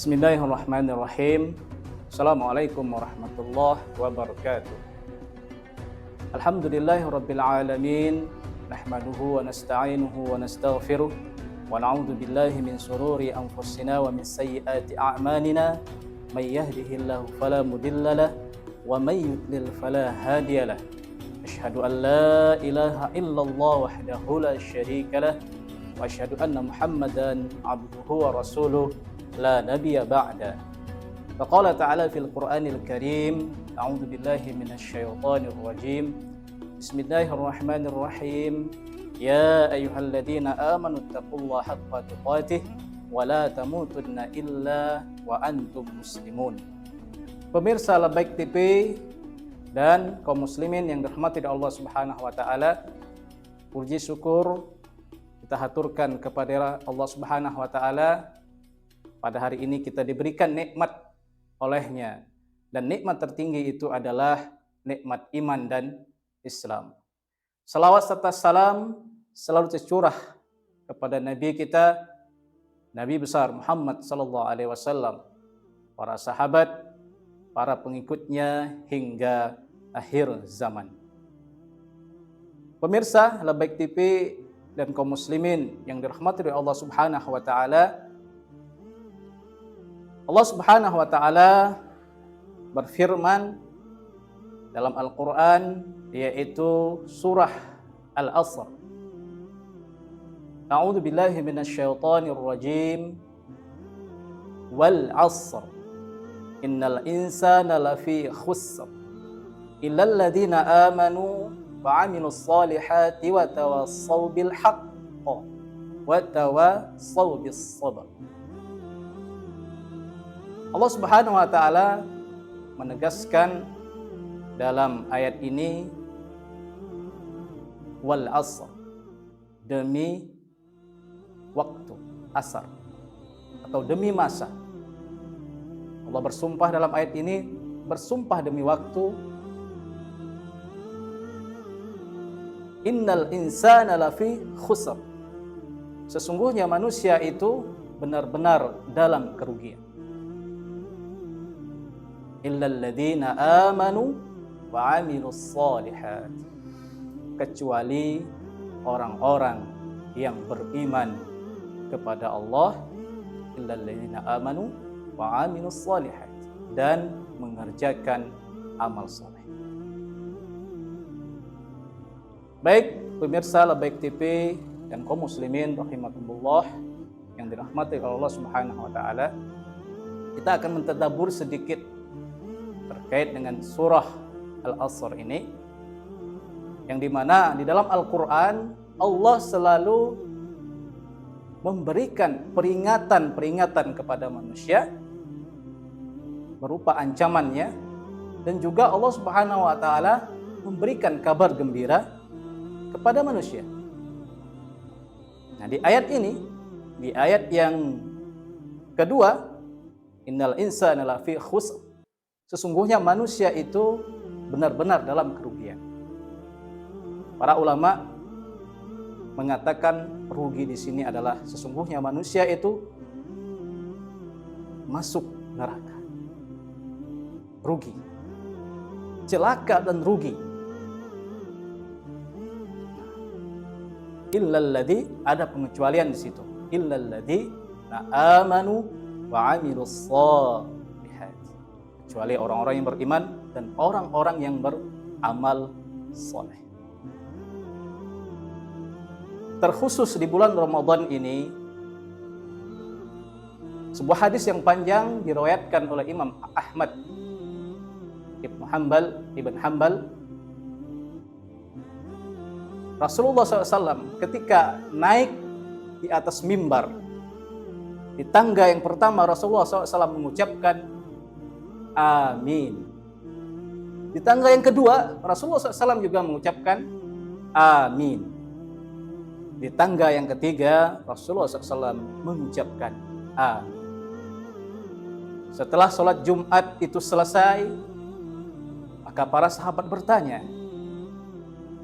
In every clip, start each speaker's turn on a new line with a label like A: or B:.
A: Bismillahirrahmanirrahim. Assalamualaikum warahmatullahi wabarakatuh. Alhamdulillahirabbil alamin. Nahmaduhu wa nasta'inuhu wa nastaghfiruh wa na'udzu billahi min shururi anfusina wa min sayyiati a'malina. May yahdihillahu fala mudilla lahu wa may yudlil fala hadiya lahu. Asyhadu an la ilaha illallah wahdahu la syarika lahu wa asyhadu anna Muhammadan 'abduhu wa rasuluh la nabiyya ba'da. Faqala ta'ala fil Qur'anil Karim, a'udzu billahi minasy syaithanir rajim. Bismillahirrahmanirrahim. Ya ayyuhalladzina amanu taqullaha haqqa tuqatih wa la tamutunna illa wa antum muslimun. Pemirsa Labbaik TV dan kaum muslimin yang dirahmati Allah Subhanahu wa taala, puji syukur kita haturkan kepada Allah Subhanahu wa taala. Pada hari ini kita diberikan nikmat olehnya, dan nikmat tertinggi itu adalah nikmat iman dan Islam. Salawat serta salam selalu tercurah kepada Nabi kita, Nabi besar Muhammad sallallahu alaihi wasallam, para sahabat, para pengikutnya hingga akhir zaman. Pemirsa Labbaik TV dan kaum muslimin yang dirahmati oleh Allah Subhanahu wa taala, Allah Subhanahu wa taala berfirman dalam Al-Qur'an, yaitu surah Al-Asr. A'udzu billahi minasy syaithanir rajim. Wal 'asr. Innal insana lafi khusr. Illal ladzina amanu wa 'amilus solihati wa tawassaw bil haqq wa tawassaw bis sabr. Allah Subhanahu wa taala menegaskan dalam ayat ini, wal asr, demi waktu asar atau demi masa. Allah bersumpah dalam ayat ini, bersumpah demi waktu. Innal insana lafi khusr. Sesungguhnya manusia itu benar-benar dalam kerugian. Illal ladzina amanu wa 'amilus sholihat. Kecuali orang-orang yang beriman kepada Allah, illal ladzina amanu wa 'amilus sholihat, dan mengerjakan amal saleh. Baik pemirsa Labbaik TV dan kaum muslimin rahimakumullah yang dirahmati oleh Allah Subhanahu wa taala, kita akan mentadabbur sedikit terkait dengan surah Al-Asr ini, yang dimana di dalam Al-Quran Allah selalu memberikan peringatan-peringatan kepada manusia berupa ancamannya, dan juga Allah Subhanahu wa taala memberikan kabar gembira kepada manusia. Nah, di ayat ini, di ayat yang kedua, innal insana lafi khusr, sesungguhnya manusia itu benar-benar dalam kerugian. Para ulama mengatakan rugi di sini adalah sesungguhnya manusia itu masuk neraka. Rugi. Celaka dan rugi. Illal ladzi, ada pengecualian di situ. Illal ladzi amanu wa 'amilus sholihat. Kecuali orang-orang yang beriman dan orang-orang yang beramal soleh. Terkhusus di bulan Ramadan ini, sebuah hadis yang panjang diriwayatkan oleh Imam Ahmad Ibn Hanbal. Rasulullah SAW ketika naik di atas mimbar, di tangga yang pertama Rasulullah SAW mengucapkan amin. Di tangga yang kedua Rasulullah SAW juga mengucapkan amin. Di tangga yang ketiga Rasulullah SAW mengucapkan amin. Setelah sholat Jumat itu selesai, maka para sahabat bertanya,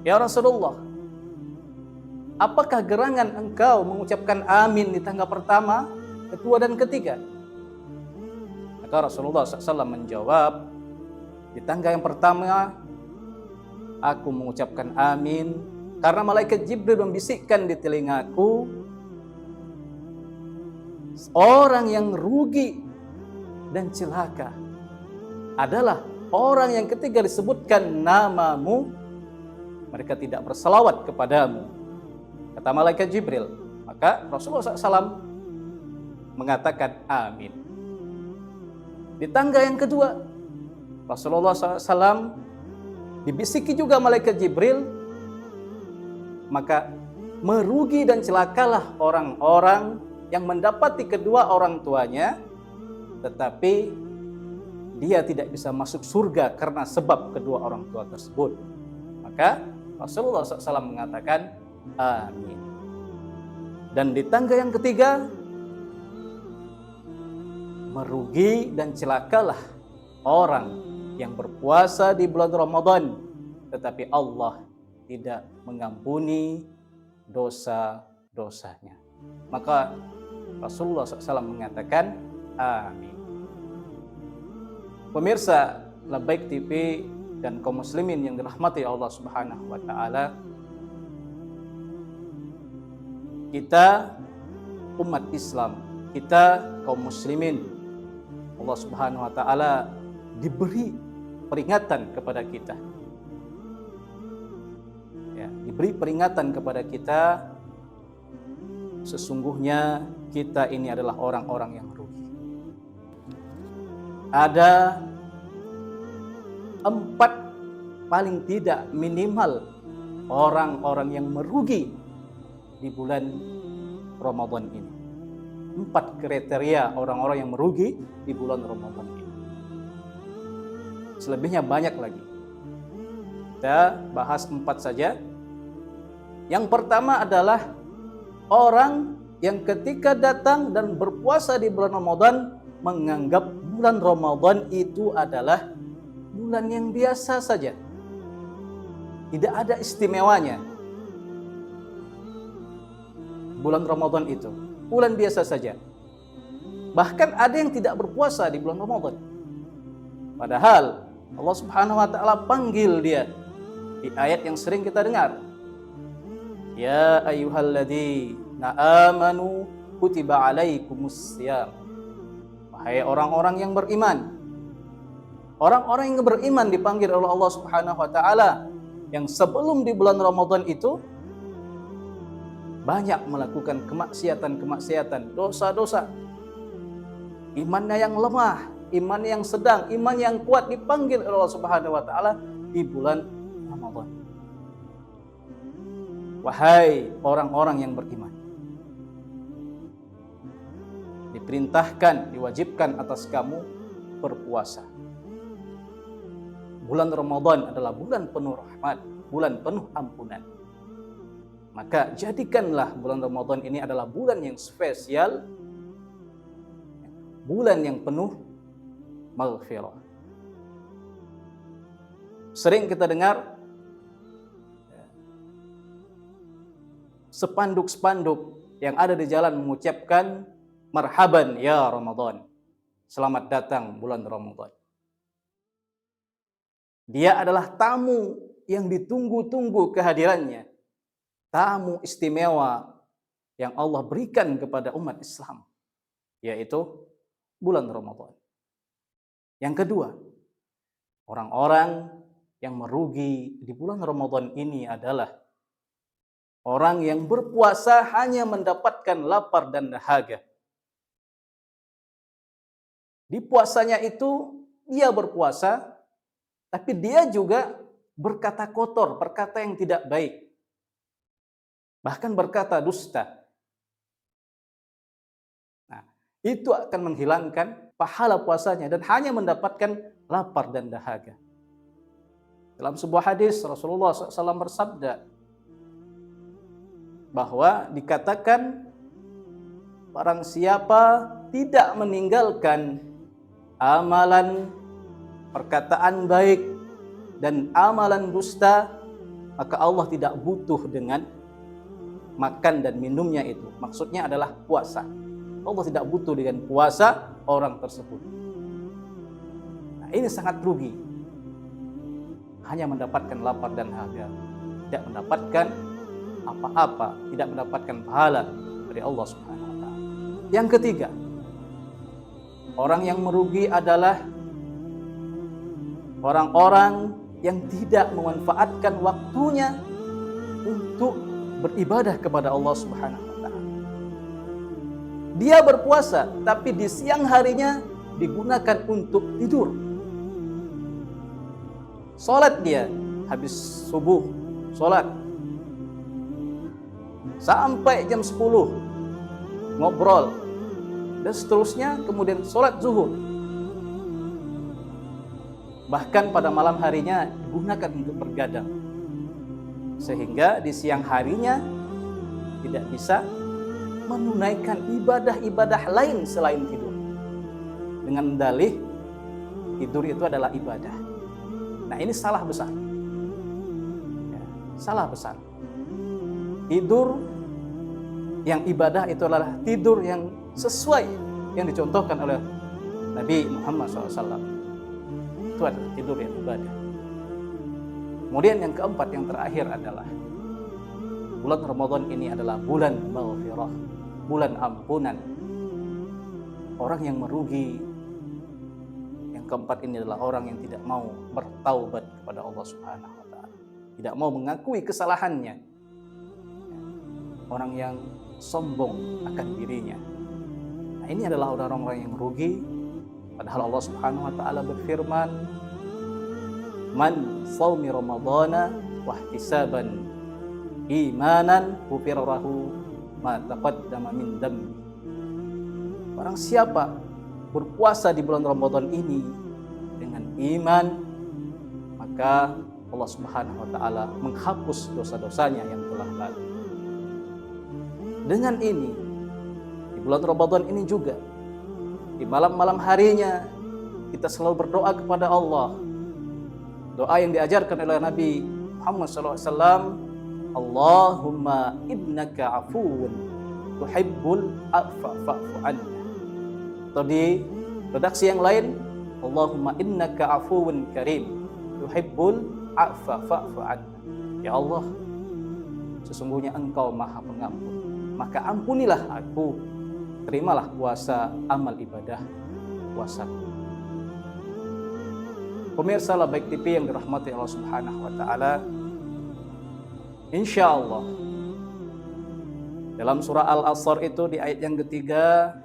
A: ya Rasulullah, apakah gerangan engkau mengucapkan amin di tangga pertama, kedua, dan ketiga? Maka Rasulullah SAW menjawab, di tangga yang pertama aku mengucapkan amin karena malaikat Jibril membisikkan di telingaku, orang yang rugi dan celaka adalah orang yang ketika disebutkan namamu mereka tidak berselawat kepadamu, kata malaikat Jibril. Maka Rasulullah SAW mengatakan amin. Di tangga yang kedua Rasulullah SAW dibisiki juga malaikat Jibril, maka merugi dan celakalah orang-orang yang mendapati kedua orang tuanya tetapi dia tidak bisa masuk surga karena sebab kedua orang tua tersebut. Maka Rasulullah SAW mengatakan amin. Dan di tangga yang ketiga, merugi dan celakalah orang yang berpuasa di bulan Ramadan tetapi Allah tidak mengampuni dosa-dosanya. Maka Rasulullah SAW mengatakan amin. Pemirsa Labbaik TV dan kaum muslimin yang dirahmati Allah Subhanahu wa taala, kita umat Islam, kita kaum muslimin, Allah Subhanahu wa taala diberi peringatan kepada kita. Ya, diberi peringatan kepada kita, sesungguhnya kita ini adalah orang-orang yang rugi. Ada 4 paling tidak minimal orang-orang yang merugi di bulan Ramadan ini. 4 kriteria orang-orang yang merugi di bulan Ramadan ini. Selebihnya banyak lagi. Kita bahas 4 saja. Yang pertama adalah orang yang ketika datang dan berpuasa di bulan Ramadan menganggap bulan Ramadan itu adalah bulan yang biasa saja. Tidak ada istimewanya. Bulan Ramadan itu bulan biasa saja. Bahkan ada yang tidak berpuasa di bulan Ramadan. Padahal Allah Subhanahu wa taala panggil dia di ayat yang sering kita dengar. Ya ayyuhalladzina amanu kutiba alaikumus syiyam. Wahai orang-orang yang beriman. Orang-orang yang beriman dipanggil oleh Allah Subhanahu wa taala yang sebelum di bulan Ramadan itu banyak melakukan kemaksiatan-kemaksiatan, dosa-dosa. Imannya yang lemah, iman yang sedang, iman yang kuat dipanggil oleh Allah Subhanahu wa taala di bulan Ramadan. Wahai orang-orang yang beriman. Diperintahkan, diwajibkan atas kamu berpuasa. Bulan Ramadan adalah bulan penuh rahmat, bulan penuh ampunan. Maka jadikanlah bulan Ramadan ini adalah bulan yang spesial, bulan yang penuh maghfirah. Sering kita dengar spanduk-spanduk yang ada di jalan mengucapkan marhaban ya Ramadan. Selamat datang bulan Ramadan. Dia adalah tamu yang ditunggu-tunggu kehadirannya. Tamu istimewa yang Allah berikan kepada umat Islam, yaitu bulan Ramadan. Yang kedua, orang-orang yang merugi di bulan Ramadan ini adalah orang yang berpuasa hanya mendapatkan lapar dan dahaga. Di puasanya itu dia berpuasa, tapi dia juga berkata kotor, berkata yang tidak baik. Bahkan berkata dusta. Nah, itu akan menghilangkan pahala puasanya dan hanya mendapatkan lapar dan dahaga. Dalam sebuah hadis Rasulullah SAW bersabda bahwa dikatakan barang siapa tidak meninggalkan amalan perkataan baik dan amalan dusta, maka Allah tidak butuh dengan makan dan minumnya itu. Maksudnya adalah puasa. Allah tidak butuh dengan puasa orang tersebut. Nah, ini sangat rugi. Hanya mendapatkan lapar dan haga, tidak mendapatkan apa-apa, tidak mendapatkan pahala dari Allah Subhanahu wa taala. Yang ketiga, orang yang merugi adalah orang-orang yang tidak memanfaatkan waktunya untuk beribadah kepada Allah Subhanahu wa taala. Dia berpuasa, tapi di siang harinya digunakan untuk tidur. Salat dia, habis subuh, salat. Sampai jam 10, ngobrol. Dan seterusnya, kemudian salat zuhur. Bahkan pada malam harinya digunakan untuk bergadang. Sehingga di siang harinya tidak bisa menunaikan ibadah-ibadah lain selain tidur. Dengan dalih tidur itu adalah ibadah. Nah, ini salah besar. Ya, salah besar. Tidur yang ibadah itu adalah tidur yang sesuai yang dicontohkan oleh Nabi Muhammad SAW. Itu adalah tidur yang ibadah. Kemudian yang keempat, yang terakhir adalah bulan Ramadan ini adalah bulan maghfirah, bulan ampunan. Orang yang merugi yang keempat ini adalah orang yang tidak mau bertaubat kepada Allah Subhanahu wa taala, tidak mau mengakui kesalahannya. Orang yang sombong akan dirinya. Nah, ini adalah orang-orang yang rugi. Padahal Allah Subhanahu wa taala berfirman, "Man shaumi ramadhana wa ihtisaban imanan ghufira lahu ma taqaddama min dambi." Barang siapa berpuasa di bulan Ramadan ini dengan iman, maka Allah Subhanahu wa taala menghapus dosa-dosanya yang telah lalu. Dengan ini, di bulan Ramadan ini juga, di malam-malam harinya, kita selalu berdoa kepada Allah. Doa yang diajarkan oleh Nabi Muhammad SAW, Allahumma innaka afuun tuhibbul afwa fa'fu anna. Atau di redaksi yang lain, Allahumma innaka afuun karim tuhibbul afwa fa'fu anna. Ya Allah, sesungguhnya Engkau Maha Pengampun, maka ampunilah aku. Terimalah puasa amal ibadah puasaku. Pemirsa Labaik TV yang dirahmati Allah Subhanahu wa taala, insyaallah dalam surah Al-Asr itu di ayat yang ketiga,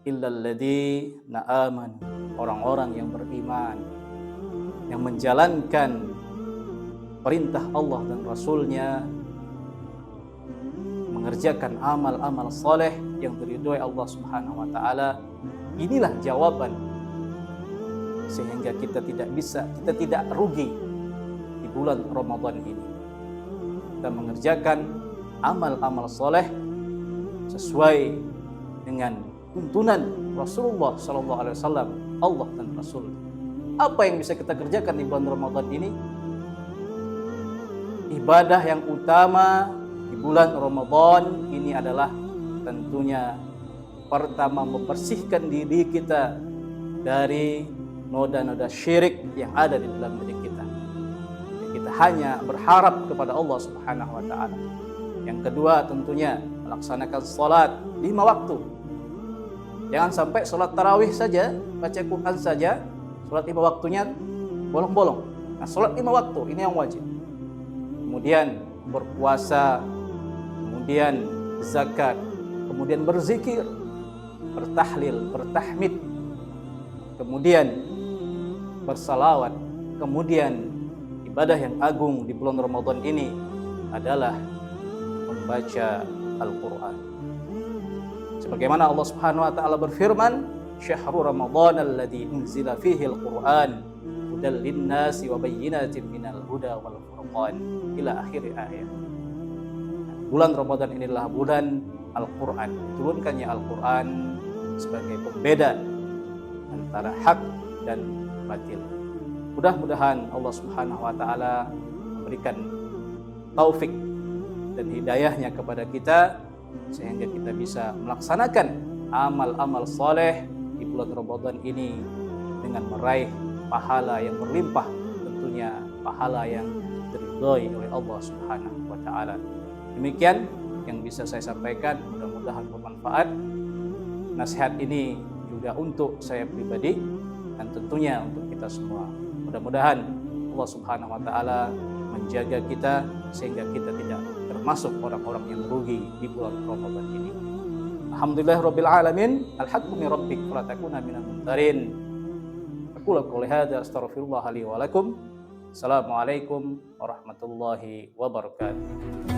A: illal ladzina amanu, orang-orang yang beriman, yang menjalankan perintah Allah dan Rasul-Nya, mengerjakan amal-amal soleh yang diridhoi Allah Subhanahu wa taala. Inilah jawaban sehingga kita tidak rugi di bulan Ramadan ini. Kita mengerjakan amal-amal soleh sesuai dengan tuntunan Rasulullah SAW, Allah dan Rasul. Apa yang bisa kita kerjakan di bulan Ramadan ini? Ibadah yang utama di bulan Ramadan ini adalah tentunya pertama membersihkan diri kita dari noda-noda syirik yang ada di dalam diri kita. Kita hanya berharap kepada Allah Subhanahu wa taala. Yang kedua tentunya melaksanakan salat 5 waktu. Jangan sampai salat tarawih saja, baca Quran saja, salat 5 waktunya bolong-bolong. Nah, salat 5 waktu ini yang wajib. Kemudian berpuasa, kemudian zakat, kemudian berzikir, bertahlil, bertahmid, kemudian bersalawat, kemudian ibadah yang agung di bulan Ramadan ini adalah membaca Al-Quran. Sebagaimana Allah Subhanahu wa taala berfirman, "Syahrul Ramadan alladzi unzila fihi al-Quran hudal lin-nasi wa bayyinatin minal huda wal furqan." Ila akhir ayat. Bulan Ramadan inilah bulan Al-Quran. Diturunkannya Al-Quran sebagai pembeda antara hak dan batil. Mudah-mudahan Allah Subhanahu wa taala memberikan taufik dan hidayahnya kepada kita sehingga kita bisa melaksanakan amal-amal soleh di bulan Ramadan ini dengan meraih pahala yang berlimpah, tentunya pahala yang diridhoi oleh Allah Subhanahu wa taala. Demikian yang bisa saya sampaikan, mudah-mudahan bermanfaat. Nasihat ini juga untuk saya pribadi dan tentunya untuk kita semua. Mudah-mudahan Allah Subhanahu wa taala menjaga kita sehingga kita tidak termasuk orang-orang yang rugi di bulan Ramadan ini. Alhamdulillahirabbil alamin. Al-haqqu min rabbik fala takuna minal mumtarin. Aku qouli hadza astaghfirullah li wa lakum. Assalamualaikum warahmatullahi wabarakatuh.